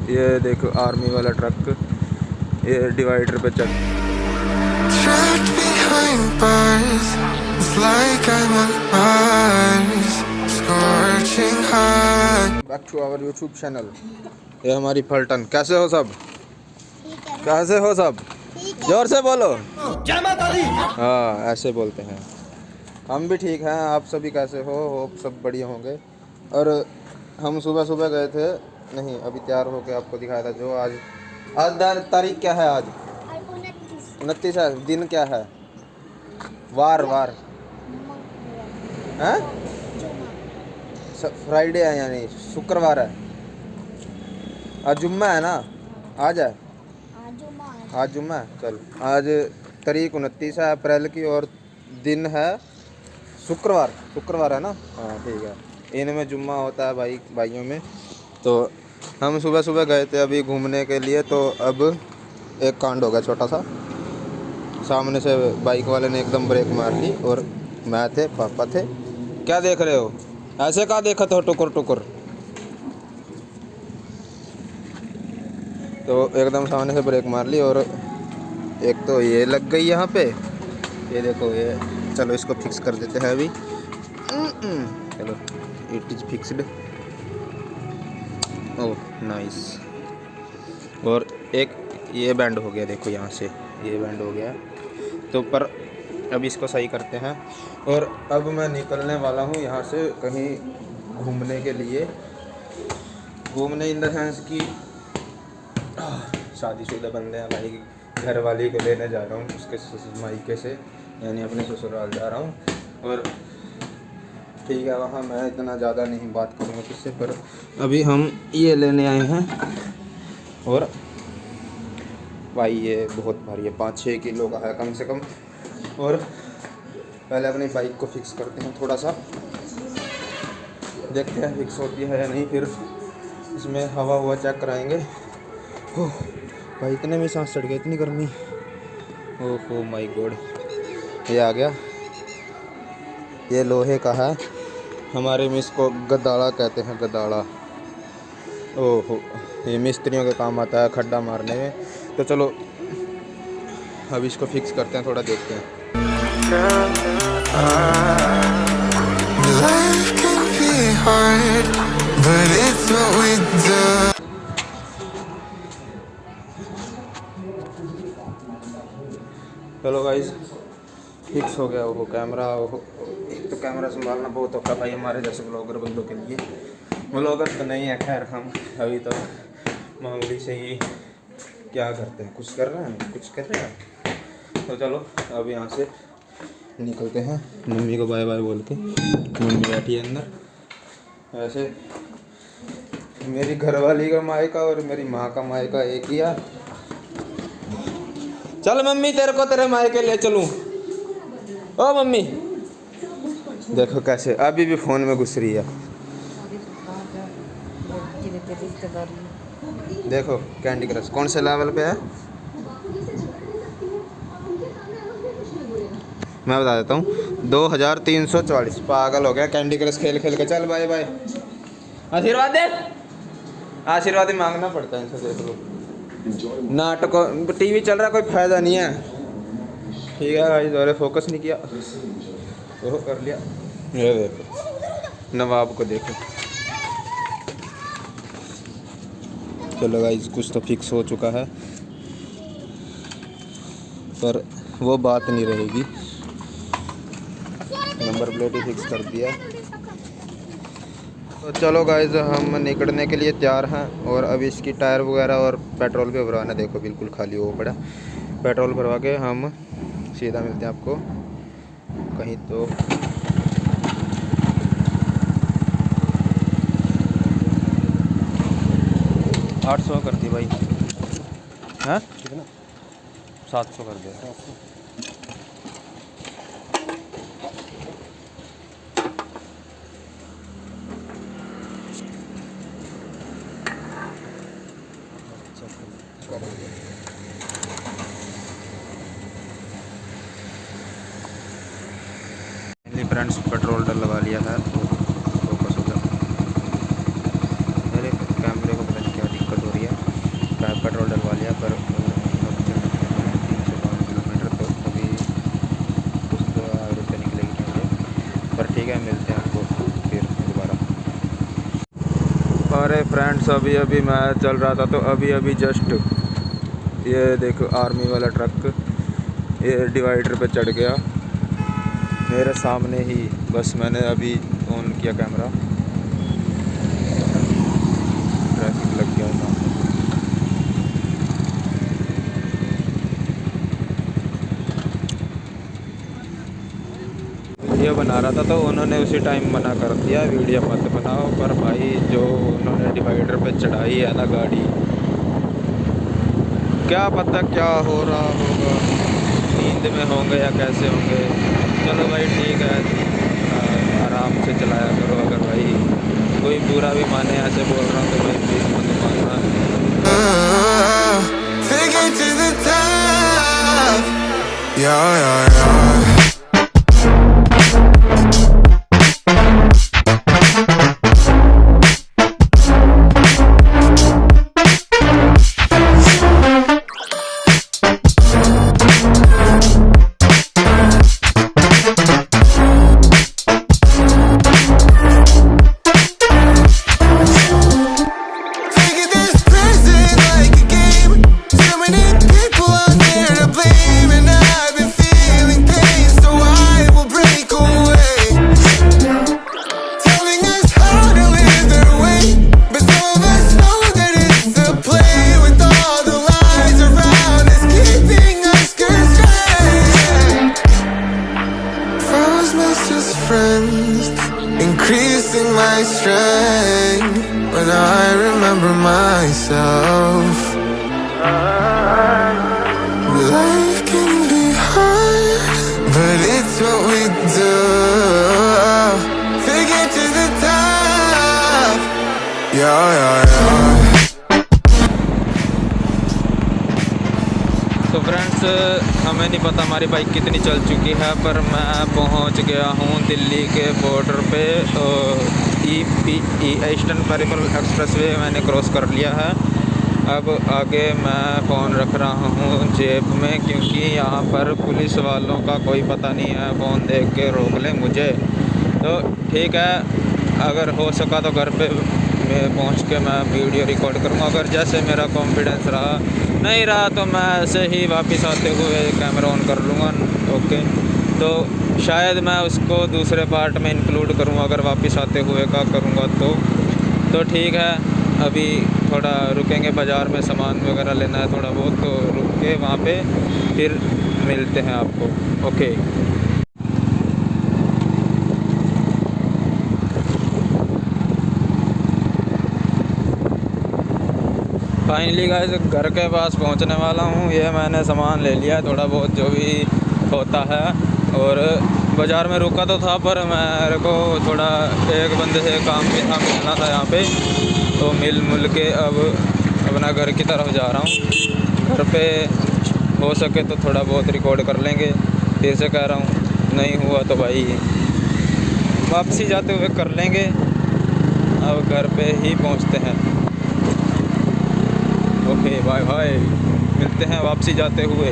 ये देखो आर्मी वाला ट्रक ये डिवाइडर पे चल। Back to our YouTube channel. ये हमारी फल्टन। कैसे हो सब? कैसे हो सब? जोर से बोलो। जय माता दी। हाँ ऐसे बोलते हैं। हम भी ठीक हैं। आप सभी कैसे हो? सब बढ़िया होंगे। और हम सुबह सुबह गए थे, नहीं अभी तैयार होके आपको दिखाया था जो आज तारीख क्या है? आज 29 है। दिन क्या है? वार हैं? फ्राइडे है यानी शुक्रवार है। आज जुम्मा है ना? आज है, आज जुम्मा है। चल आज तारीख 29 है अप्रैल की और दिन है शुक्रवार है ना? हाँ ठीक है। इनमें जुम्मा होता है भाइयों में। तो हम सुबह सुबह गए थे अभी घूमने के लिए। तो अब एक कांड हो गया छोटा सा। सामने से बाइक वाले ने एकदम ब्रेक मार ली और मैं थे, पापा थे। क्या देख रहे हो? ऐसे का देखा तो टुकुर। तो एकदम सामने से ब्रेक मार ली और एक तो ये लग गई यहाँ पे। ये देखो ये, चलो इसको फिक्स कर देते हैं अभी। चलो it is fixed. Oh nice. और एक ये बैंड हो गया, देखो यहाँ से ये बैंड हो गया। तो पर अभी इसको सही करते हैं। और अब मैं निकलने वाला हूँ यहाँ से कहीं घूमने के लिए। घूमने इन द सेंस की शादीशुदा बंदे हैं भाई, घर वाली को लेने जा रहा हूँ उसके मायके से, यानी अपने ससुराल जा रहा हूँ। और ठीक है वहाँ मैं इतना ज़्यादा नहीं बात करूँगा किससे, पर अभी हम ये लेने आए हैं। और भाई ये बहुत भारी है, 5-6 किलो का है कम से कम। और पहले अपनी बाइक को फिक्स करते हैं थोड़ा सा, देखते हैं फिक्स होती है या नहीं। फिर इसमें हवा चेक कराएंगे। ओह भाई इतने में सांस चढ़ गया, इतनी गर्मी। Oh my God. ये आ गया, ये लोहे का है, हमारे में इसको गदाड़ा कहते हैं, गदाड़ा। ओहो ये मिस्त्रियों के काम आता है खड्डा मारने में। तो चलो अब इसको फिक्स करते हैं, थोड़ा देखते हैं। चलो गाइस फिक्स हो गया। वो कैमरा, एक तो कैमरा संभालना बहुत औखा भाई हमारे जैसे ब्लॉगर बंदों के लिए। ब्लॉगर तो नहीं है खैर, हम अभी तो मामूली से ही क्या करते हैं, कुछ कर रहे हैं। तो चलो अब यहाँ से निकलते हैं। मम्मी को बाय बाय बोल के, मम्मी बैठी है अंदर। ऐसे मेरी घरवाली का मायका और मेरी माँ का मायका एक ही यार। चल मम्मी तेरे को तेरे मायके ले चलूँ। ओ मम्मी देखो कैसे अभी भी फ़ोन में घुस रही है। देखो कैंडी क्रश कौन से लेवल पे है मैं बता देता हूँ, 2344। पागल हो गया कैंडी क्रश खेल खेल के। चल बाय बाय। आशीर्वाद दे, आशीर्वाद ही मांगना पड़ता है इनसे। देख लो नाटक टीवी चल रहा, कोई फायदा नहीं है। ठीक है भाई दोबारा फोकस नहीं किया, वो कर लिया। ये देखो नवाब को देखो। चलो गाइस कुछ तो फिक्स हो चुका है, पर वो बात नहीं रहेगी। नंबर प्लेट ही फिक्स कर दिया। तो चलो गाइस हम निकलने के लिए तैयार हैं। और अभी इसकी टायर वगैरह और पेट्रोल पे भरवाना, देखो बिल्कुल खाली हो पड़ा। पेट्रोल भरवा के हम सीधा मिलते हैं आपको कहीं। तो 800 कर दी भाई। हाँ कितना? 700 कर दिया। फ्रेंड्स पेट्रोल डलवा लिया है। तो फोकस हो गया। मेरे कैमरे को पता नहीं क्या दिक्कत हो रही है। पेट्रोल डलवा लिया, पर अब चलते हैं 352 किलोमीटर, तो अभी कुछ तो एवरेज पे निकलेगी मुझे, पर ठीक है, मिलते हैं आपको फिर दोबारा। अरे फ्रेंड्स, अभी अभी मैं चल रहा था, तो अभी जस्ट ये देखो आर्मी वाला ट्रक ये डिवाइडर पे चढ़ गया मेरे सामने ही। बस मैंने अभी ऑन किया कैमरा, ट्रैफिक लग गया था। वीडियो बना रहा था तो उन्होंने उसी टाइम मना कर दिया वीडियो मत बनाओ, पर भाई जो उन्होंने डिवाइडर पे चढ़ाई है ना गाड़ी, क्या पता क्या हो रहा होगा, नींद में होंगे या कैसे होंगे। चलो भाई ठीक है, आराम से चलाया करो। अगर भाई कोई बुरा भी माने ऐसे बोल रहा हूँ तो भाई प्लीज़ मत मानना। Increasing my strength when I remember myself. Life can be hard, but it's what we do to get to the top. Yeah, yeah, yeah. तो फ्रेंड्स, हमें नहीं पता हमारी बाइक कितनी चल चुकी है, पर मैं पहुंच गया हूं दिल्ली के बॉर्डर पे। ईस्टर्न पेरिफेरल एक्सप्रेसवे मैंने क्रॉस कर लिया है। अब आगे मैं फ़ोन रख रहा हूं जेब में, क्योंकि यहाँ पर पुलिस वालों का कोई पता नहीं है, फ़ोन देख के रोक लें मुझे। तो ठीक है, अगर हो सका तो घर पे मैं पहुंच के मैं वीडियो रिकॉर्ड करूंगा। अगर जैसे मेरा कॉन्फिडेंस रहा, नहीं रहा तो मैं ऐसे ही वापस आते हुए कैमरा ऑन कर लूँगा। ओके, तो शायद मैं उसको दूसरे पार्ट में इंक्लूड करूँगा अगर वापस आते हुए का करूँगा तो ठीक है। अभी थोड़ा रुकेंगे, बाज़ार में सामान वगैरह लेना है थोड़ा बहुत, तो रुक के वहाँ पे फिर मिलते हैं आपको। ओके, फाइनली गाइस घर के पास पहुंचने वाला हूं। ये मैंने सामान ले लिया थोड़ा बहुत जो भी होता है, और बाज़ार में रुका तो था, पर मेरे को थोड़ा एक बंदे से काम भी था, मिलना था यहाँ पे, तो मिल के अब अपना घर की तरफ जा रहा हूँ। घर पे हो सके तो थोड़ा बहुत रिकॉर्ड कर लेंगे, फिर से कह रहा हूँ, नहीं हुआ तो भाई वापसी जाते हुए कर लेंगे। अब घर पे ही पहुँचते हैं। ओके बाय बाय, मिलते हैं वापसी जाते हुए।